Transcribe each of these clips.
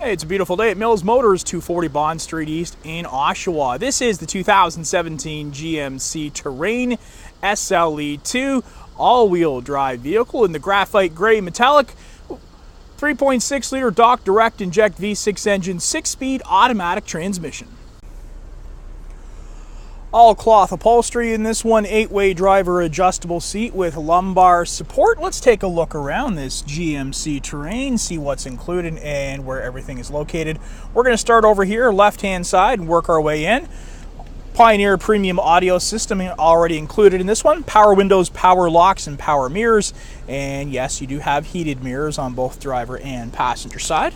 Hey, it's a beautiful day at Mills Motors, 240 Bond Street East in Oshawa. This is the 2017 GMC Terrain SLE2 all-wheel drive vehicle in the graphite gray metallic 3.6-liter Dock direct inject V6 engine, 6-speed automatic transmission. All cloth upholstery in this one, 8-way driver adjustable seat with lumbar support. Let's take a look around this GMC Terrain, see what's included and where everything is located. We're going to start over here, left-hand side, and work our way in. Pioneer premium audio system already included in this one. Power windows, power locks, and power mirrors. And yes, you do have heated mirrors on both driver and passenger side.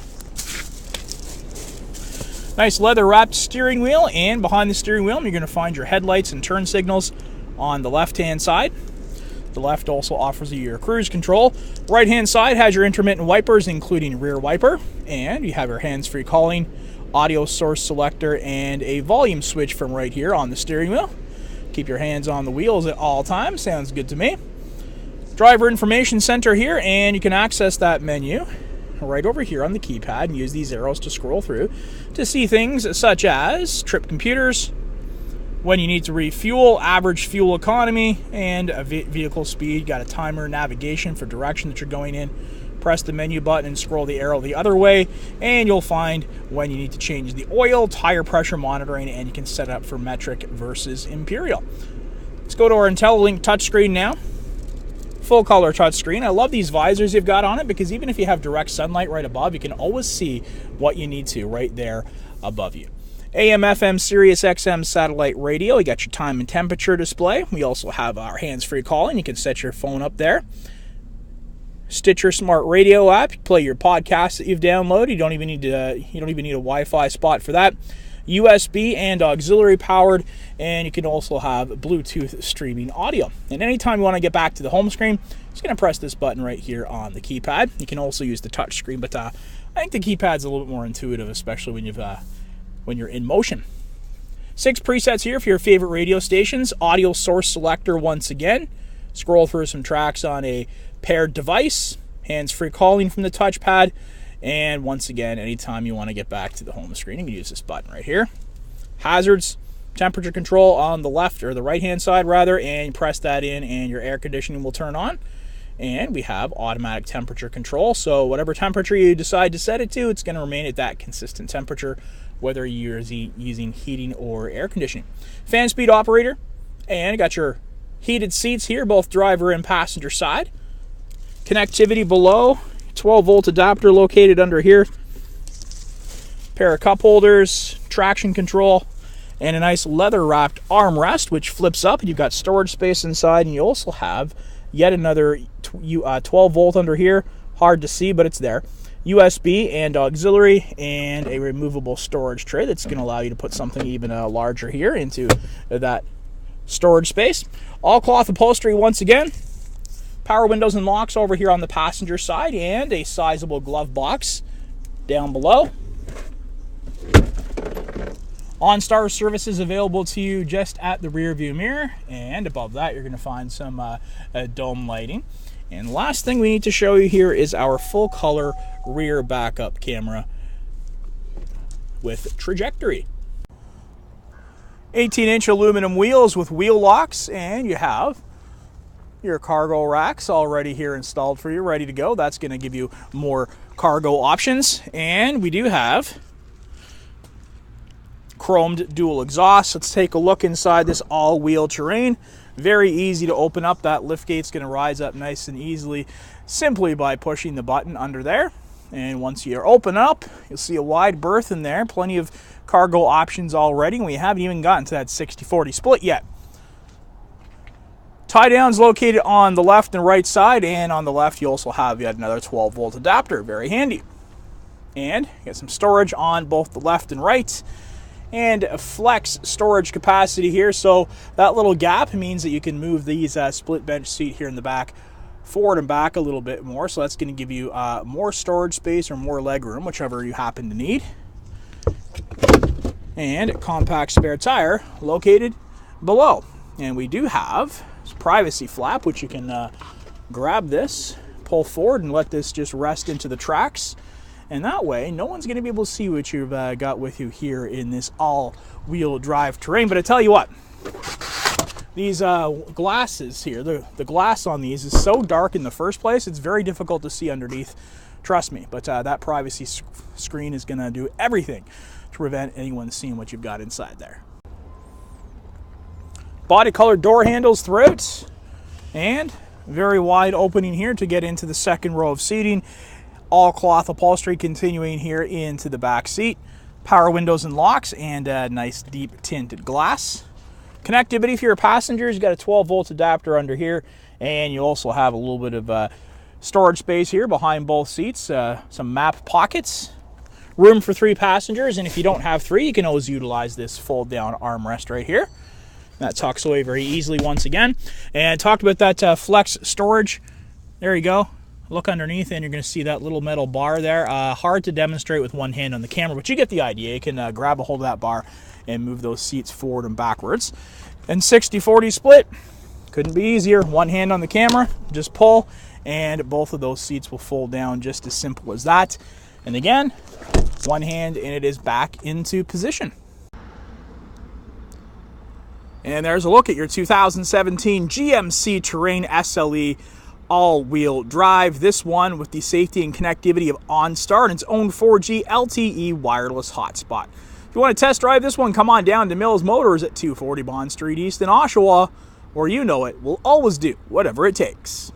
Nice leather-wrapped steering wheel, and behind the steering wheel, you're going to find your headlights and turn signals on the left-hand side. The left also offers you your cruise control. Right-hand side has your intermittent wipers, including rear wiper, and you have your hands-free calling, audio source selector, and a volume switch from right here on the steering wheel. Keep your hands on the wheels at all times. Sounds good to me. Driver information center here, and you can access that menu right over here on the keypad and use these arrows to scroll through to see things such as trip computers, when you need to refuel, average fuel economy, and a vehicle speed. Got a timer, navigation for direction that you're going in. Press the menu button and scroll the arrow the other way, and you'll find when you need to change the oil, tire pressure monitoring, and you can set it up for metric versus imperial. Let's go to our IntelliLink touchscreen now. Full color touchscreen. I love these visors you've got on it because even if you have direct sunlight right above, you can always see what you need to right there above you. AM, FM, Sirius XM satellite radio. You got your time and temperature display. We also have our hands-free calling. You can set your phone up there. Stitcher smart radio app. You play your podcasts that you've downloaded. You don't even need a Wi-Fi spot for that. USB and auxiliary powered, and you can also have Bluetooth streaming audio. And anytime you want to get back to the home screen, just going to press this button right here on the keypad. You can also use the touch screen, but I think the keypad's a little bit more intuitive, especially when you're in motion. 6 presets here for your favorite radio stations. Audio source selector once again. Scroll through some tracks on a paired device. Hands-free calling from the touchpad. And once again, anytime you want to get back to the home screen, you can use this button right here. Hazards, temperature control on the left, or the right-hand side rather, and you press that in and your air conditioning will turn on. And we have automatic temperature control, so whatever temperature you decide to set it to, it's going to remain at that consistent temperature, whether you're using heating or air conditioning. Fan speed operator, and you got your heated seats here, both driver and passenger side. Connectivity below. 12-volt adapter located under here. Pair of cup holders, traction control, and a nice leather-wrapped armrest, which flips up, and you've got storage space inside, and you also have yet another 12-volt under here. Hard to see, but it's there. USB and auxiliary, and a removable storage tray that's going to allow you to put something even larger here into that storage space. All cloth upholstery once again. Power windows and locks over here on the passenger side, and a sizable glove box down below. OnStar services available to you just at the rear view mirror, and above that you're going to find some dome lighting. And the last thing we need to show you here is our full color rear backup camera with trajectory. 18-inch aluminum wheels with wheel locks, and you have your cargo racks already here installed for you, ready to go. That's going to give you more cargo options. And we do have chromed dual exhaust. Let's take a look inside this all-wheel Terrain. Very easy to open up. That lift gate's going to rise up nice and easily simply by pushing the button under there. And once you're open up, you'll see a wide berth in there. Plenty of cargo options already. We haven't even gotten to that 60-40 split yet. Tie downs located on the left and right side, and on the left you also have yet another 12-volt adapter. Very handy. And you got some storage on both the left and right, and a flex storage capacity here, so that little gap means that you can move these split bench seat here in the back forward and back a little bit more, so that's going to give you more storage space or more leg room, whichever you happen to need. And a compact spare tire located below. And we do have privacy flap, which you can grab this, pull forward, and let this just rest into the tracks. And that way, no one's going to be able to see what you've got with you here in this all-wheel drive terrain. But I tell you what, these glasses here, the glass on these is so dark in the first place, it's very difficult to see underneath. Trust me. But that privacy screen is going to do everything to prevent anyone seeing what you've got inside there. Body colored door handles throughout, and very wide opening here to get into the second row of seating. All cloth upholstery continuing here into the back seat. Power windows and locks, and a nice deep tinted glass. Connectivity for your passengers, you got a 12-volt adapter under here, and you also have a little bit of storage space here behind both seats. Some map pockets. Room for 3 passengers, and if you don't have 3, you can always utilize this fold-down armrest right here. That tucks away very easily once again. And talked about that flex storage. There you go. Look underneath and you're going to see that little metal bar there. Hard to demonstrate with one hand on the camera, but you get the idea. You can grab a hold of that bar and move those seats forward and backwards. And 60-40 split. Couldn't be easier. One hand on the camera, just pull, and both of those seats will fold down, just as simple as that. And again, one hand and it is back into position. And there's a look at your 2017 GMC Terrain SLE all-wheel drive. This one with the safety and connectivity of OnStar and its own 4G LTE wireless hotspot. If you want to test drive this one, come on down to Mills Motors at 240 Bond Street East in Oshawa, or you know it, we'll always do whatever it takes.